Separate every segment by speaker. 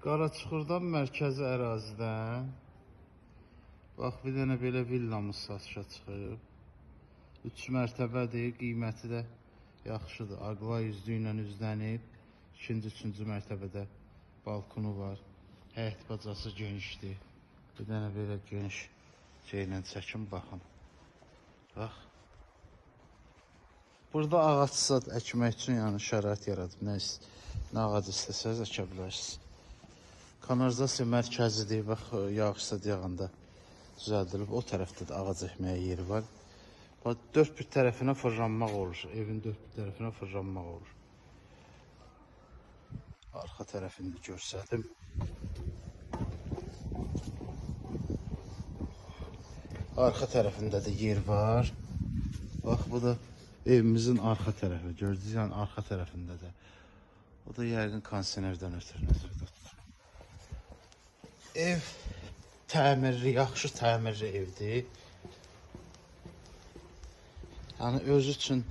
Speaker 1: Qaraçuxurdan mərkəzi ərazidən bax bir dənə belə villamız satışa çıxıb. 3 mərtəbədir, qiyməti də yaxşıdır. Aqva yüzlü ilə üzlənib. İkinci, üçüncü mərtəbədə balkonu var. Həyət bacası genişdir. Bir dənə belə geniş şeylə çəkim baxın. Bax. Burada ağac sad əkmək üçün yəni şərait yaradıb. Nə ağac istəsəz əkə bilərsiniz. Kanalizasiya mərkəzidir. Bax, yağış sad yağanda düzəldilib. O tərəfdə də ağac əkməyə yeri var. Bax, dörd bir tərəfinə fırlanmaq olur. Evin dörd bir tərəfinə fırlanmaq olur. Arxa tərəfini də görsədim. Arxa tərəfində də yer var. Bax, bu da evimizin arxa tərəfi. Gördünüz, yəni arxa tərəfində də. O da yəqin kondisionerdən ötürü nəzərdə tutulur. Ev təmirli, yaxşı təmirli evdir. Yəni özü üçün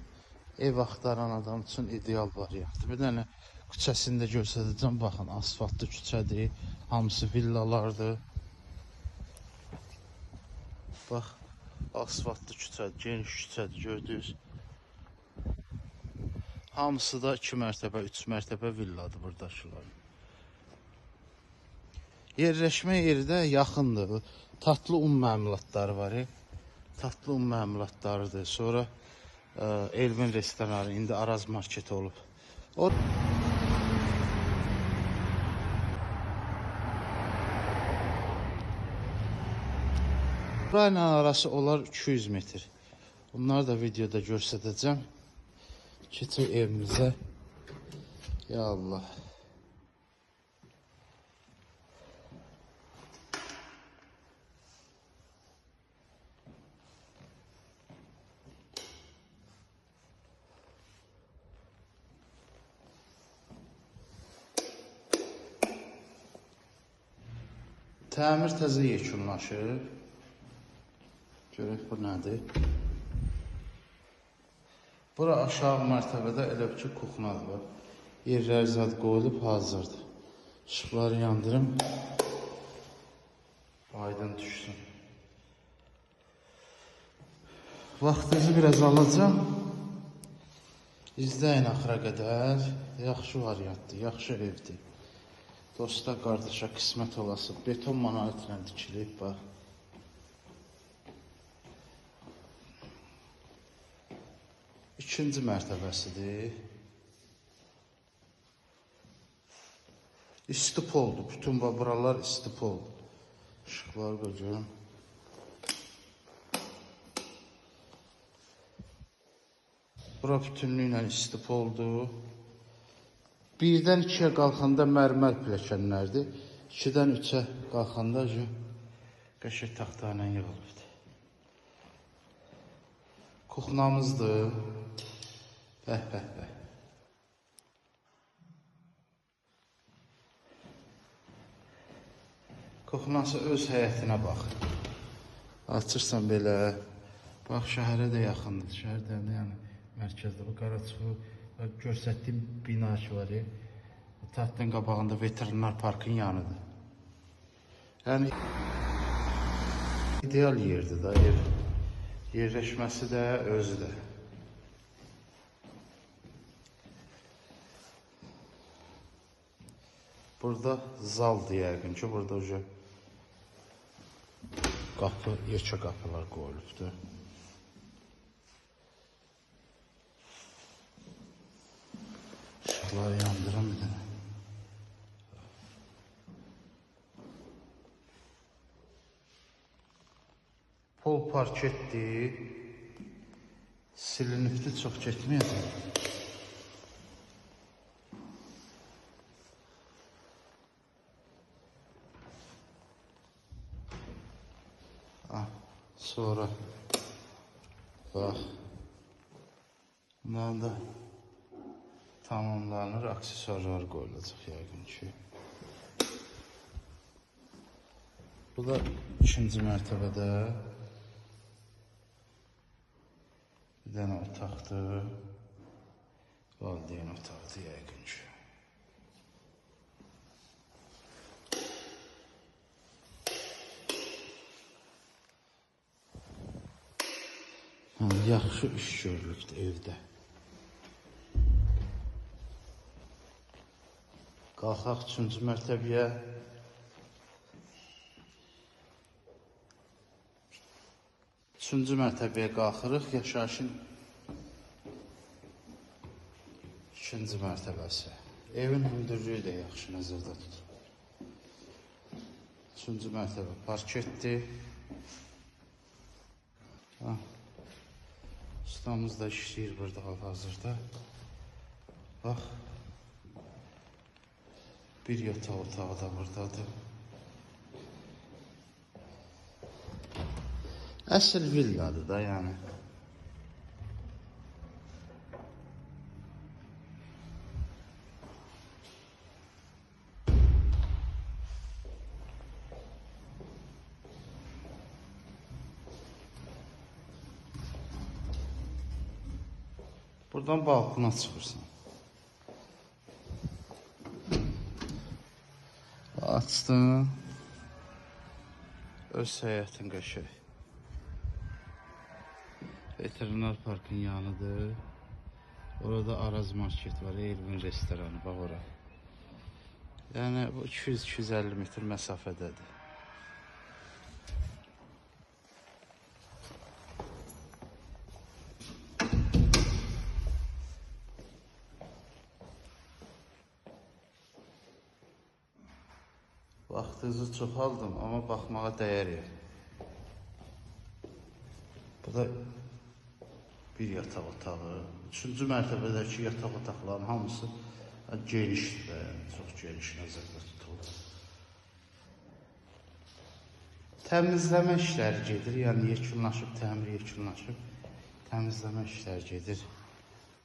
Speaker 1: ev axtaran adam üçün ideal variantdır. Bir dənə küçəsində göstərəcəm. Baxın, asfaltlı küçədir. Hamısı villalardır. Bax, asfaltlı küçədir, geniş küçədir, gördünüz. Hamısı da 2 mərtəbə, 3 mərtəbə villadır buradakılar. Yerləşmə yeri də yaxındır. Tatlı un məmulatları var. Tatlı un məmulatlarıdır. Sonra Elvin restoranı, indi Araz marketi olub. Burayla arası olar 200 metr. Bunları da videoda göstərəcəm. Keçək evimizə. Ya Allah. Təmir təzə yekunlaşıb. Görək bu nədir? Bura aşağı mərtəbədə elə ki kuxnadır var. Yerlər zad qoyulub hazırdır. İşıqları yandırım. Aydın düşsün. Vaxtınızı biraz alacağım. İzləyin axıra qədər. Yaxşı variantdır, yaxşı evdir. Dosta, qardaşa qismət olası. Beton monolitlə dikilib, bax. İkinci mərtəbəsidir. İstipoldur. Bütün buralar istipoldur. Işıqları qoyacağım. Bura bütünlüklə istipoldur. Birdən 2-yə qalxanda mərmər pilləkənlərdir. 2-dən 3-ə qalxanda qəşəng taxta ilə yığılıbdır. Kuxnamızdır. Bəh, bəh, bəh. Kuxnası öz həyətinə bax. Açırsan belə. Bax, şəhərə də yaxındır. Şəhərdən də yəni mərkəzdə. Bu Qaraçuxur göstərdiyim bina ki var. Taxtın qabağında veterinar parkın yanıdır. Yəni ideal yerdir da ev. Yerləşməsi də, özü də. Burada zaldır yəqin ki, burada qapı, yekə qapılar qoyulubdur. Işıqları yandıram bir dənə. Pol parketdir. Silinibdir, çox getməyəcək. Sonra bax, bunlar da tamamlanır, aksesuarlar qoyulacaq yəqin ki. Bu da 2-ci mərtəbədə bir dənə otaqdır. Valideyn otağıdır yəqin ki. Yaxşı iş görülübdür evdə. Qalxaq 3-cü mərtəbəyə. Üçüncü mərtəbəyə qalxırıq. Yaşayışın ikinci mərtəbəsi. Evin hündürlüyü də yaxşı nəzərdə tutulur. Üçüncü mərtəbə parketdir. Ustamız da işləyir burada hal-hazırda. Bax. Bir yataq otağı da buradadır. Əsl villadır da yəni. Buradan balkona çıxırsan. Açdın. Öz səyahətin qəşəng. Veterinar parkın yanıdır. Orada Araz market var, Elvin restoranı, bax ora. Yəni bu 200-250 metr məsafədədir. Vaxtınızı çoxaldım, amma baxmağa dəyər yer. Bu da bir yataq otağı. 3-cü mərtəbədəki yataq otaqların hamısı genişdir, çox geniş nəzərdə tutulur. Təmizləmə işləri gedir, yəni yekunlaşıb, təmir yekunlaşıb, təmizləmə işləri gedir.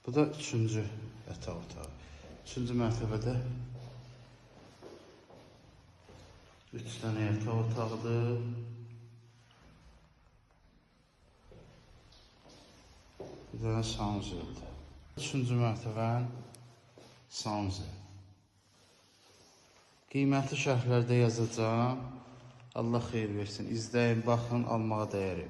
Speaker 1: Bu da 3-cü yataq otağı. 3-cü mərtəbədə 3 dənə yataq otağıdır. Bir dənə sanuzəldir. 3-cü mərtəbənin sanuzəl. Qiyməti şərhlərdə yazacağım. Allah xeyir versin. İzləyin, baxın, almağa dəyər.